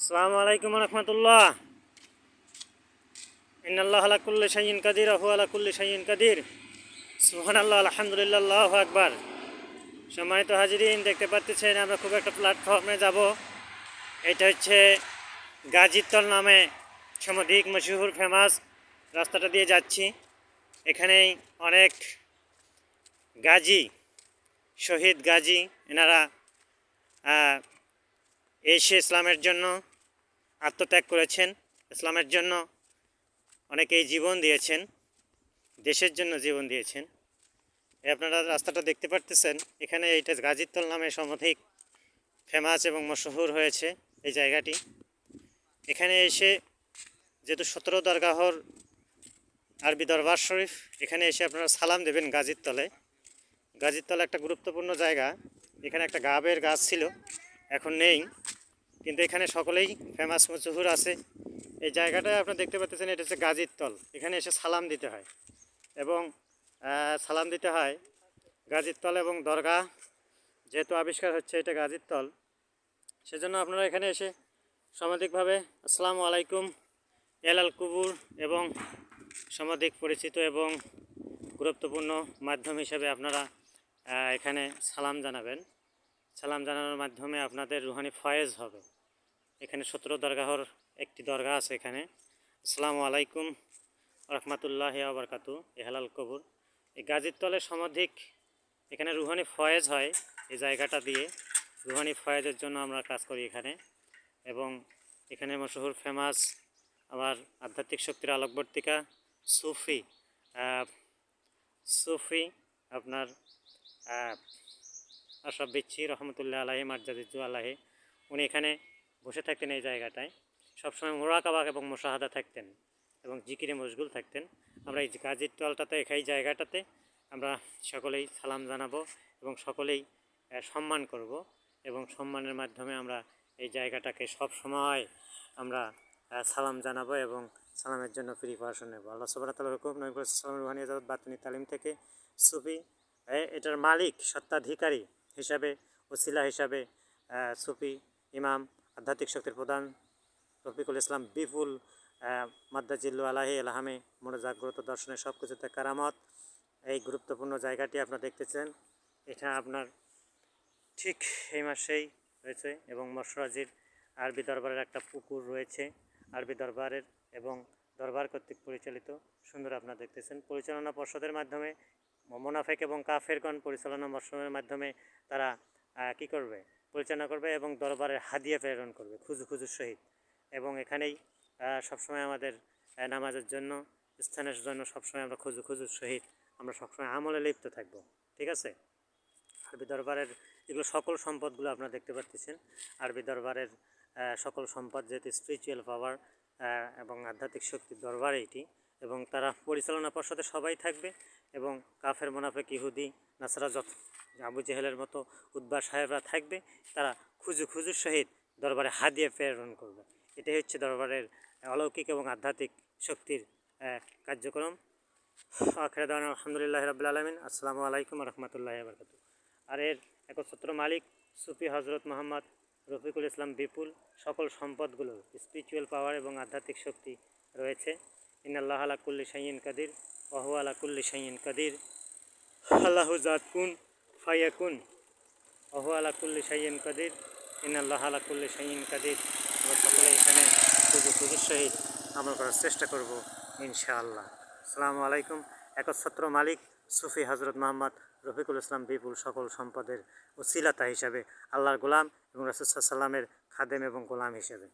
আসসালামু আলাইকুম রহমতুল্লাহ। ইন্নাল্লাহ আলা কুল্লি শাইইন কাদির ওয়া হুয়া আলা কুল্লি শাইইন কাদির। সুবহানাল্লাহ, আলহামদুলিল্লাহ, আল্লাহু আকবার। সম্মানিত হাজিরিন, দেখতে পাচ্ছেন আমরা খুব একটা প্ল্যাটফর্মে যাব। এটা হচ্ছে গাজীতল নামে সমধিক মশহুর ফেমাস রাস্তাটা দিয়ে যাচ্ছি। এখানেই অনেক গাজী, শহীদ গাজী, এনারা এসে ইসলামের জন্য আত্মত্যাগ করেছেন। ইসলামের জন্য অনেকেই জীবন দিয়েছেন, দেশের জন্য জীবন দিয়েছেন। আপনারা রাস্তাটা দেখতে পারতেছেন। এখানে এইটা গাজীতল নামে সমধিক ফেমাস এবং মশহুর হয়েছে এই জায়গাটি। এখানে এসে যেহেতু 17 দরগাহর আরবি দরবার শরীফ, এখানে এসে আপনারা সালাম দেবেন গাজীতলে। গাজীতল একটা গুরুত্বপূর্ণ জায়গা। এখানে একটা গাবের গাছ ছিল, এখন নেই, কিন্তু এখানে সকলেই ফেমাস মশহুর আছে। এই জায়গাটা আপনারা দেখতে পাচ্ছেন, এটা হচ্ছে গাজীতল। এখানে এসে সালাম দিতে হয় এবং সালাম দিতে হয়। গাজীতল এবং দরগা যেহেতু আবিষ্কার হচ্ছে এটা গাজীতল, সেজন্য আপনারা এখানে এসে সামাজিকভাবে আসসালামু আলাইকুম এলাল কুবুর এবং সামাজিক পরিচিত এবং গুরুত্বপূর্ণ মাধ্যম হিসেবে আপনারা এখানে সালাম জানাবেন। সালাম জানানোর মাধ্যমে আপনাদের রুহানি ফয়েজ হবে। এখানে 17 দরগাহর একটি দরগা আছে এখানে। আসসালামু আলাইকুম রহমতুল্লাহি ওয়া বারাকাতু। হেলাল কবুর এই গাজীতলের সমাধিক এখানে রুহানি ফয়েজ হয়। এই জায়গাটা দিয়ে রুহানি ফয়েজের জন্য আমরা কাজ করি এখানে। এবং এখানে মশহুর ফেমাস আবার আধ্যাত্মিক শক্তির আলোকবর্তিকা সুফি সুফি আপনার আশরাফ বিচ্ছি রহমতুল্লাহ আলাহি মার্জাদিজু আলাহি, উনি এখানে বসে থাকতেন এই জায়গাটায়। সবসময় মুরাকাবা এবং মুশাহাদা থাকতেন এবং জিকিরে মশগুল থাকতেন। আমরা এই গাজীতলটাতে এই জায়গাটাতে আমরা সকলেই সালাম জানাবো এবং সকলেই সম্মান করব এবং সম্মানের মাধ্যমে আমরা এই জায়গাটাকে সব সময় আমরা সালাম জানাবো এবং সালামের জন্য প্রিপারেশন নেব। আল্লাহ সুবহানাহু ওয়া তাআলার হুকুম, নবী সাল্লাল্লাহু রুহানি ইজাজত বাতিনি তালিম থেকে সুফি এটার মালিক সত্ত্বাধিকারী হিসাবে, ওসিলা হিসাবে সুফি ইমাম আধ্যাত্মিক শক্তির প্রধান রফিকুল ইসলাম বিপুল মাদ্দাজিল্লু আলাহি এলাহামে মনে জাগ্রত দর্শনের সব কিছুতে কারামত। এই গুরুত্বপূর্ণ জায়গাটি আপনারা দেখতেছেন। এটা আপনার ঠিক এই মাসেই রয়েছে এবং মশরাজির আরবি দরবারের একটা পুকুর রয়েছে আরবি দরবারের এবং দরবার কর্তৃক পরিচালিত। সুন্দর আপনারা দেখতেছেন। পরিচালনা পর্ষদের মাধ্যমে মোনাফেক এবং কাফেরগণ পরিচালনা মর্শনের মাধ্যমে তারা কি করবে, পরিচালনা করবে এবং দরবারের হাদিয়া প্রেরণ করবে খুজুর সহিত। এবং এখানেই সবসময় আমাদের নামাজের জন্য স্থানের জন্য সবসময় আমরা খুজুর সহিত আমরা সবসময় আমলে লিপ্ত থাকব। ঠিক আছে। আরবি দরবারের এগুলো সকল সম্পদগুলো আপনারা দেখতে পাচ্ছেন। আরবি দরবারের সকল সম্পদ যেহেতু স্পিরিচুয়াল পাওয়ার এবং আধ্যাত্মিক শক্তির দরবার এটি, এবং তারা পরিচালনা পর্ষদে সবাই থাকবে এবং কাফের মুনাফিক ইহুদি নাসারা যত আবু জেহেলের মতো উদ্বা সাহেবরা থাকবে। তারা খুজুর সহিত দরবারে হাদিয়া প্রেরণ করবে। এটাই হচ্ছে দরবারের অলৌকিক এবং আধ্যাত্মিক শক্তির কার্যক্রম। আখিরাত আলহামদুলিল্লাহি রাব্বিল আলামিন। আসসালামু আলাইকুম রহমতুল্লাহি ওয়া বারাকাতু। আর এর একচ্ছত্র মালিক সুফি হজরত মোহাম্মদ রফিকুল ইসলাম বিপুল। সকল সম্পদগুলো স্পিরিচুয়াল পাওয়ার এবং আধ্যাত্মিক শক্তি রয়েছে। ইন্নাল্লাহ আলা কুল্লি শাইইন কাদির ওয়া হুয়া আলা কুল্লি শাইইন কাদির। আল্লাহু জাত কুন ফায়াকুন ওয়া হুয়া আলা কুল্লি শাইইন কাদির। ইন্নাল্লাহ আলা কুল্লি শাইইন কাদির। আমরা সকলে এখানে খুজুর সহিত আমল করার চেষ্টা করব ইনশাআল্লাহ। আসসালামু আলাইকুম। একচ্ছত্র মালিক সুফি হজরত মোহাম্মদ রফিকুল ইসলাম বিপুল সকল সম্পদের ওসিলাতা হিসাবে আল্লাহর গোলাম এবং রাসূল সাল্লাল্লাহু আলাইহি ওয়াসাল্লামের খাদেম এবং গোলাম হিসেবে।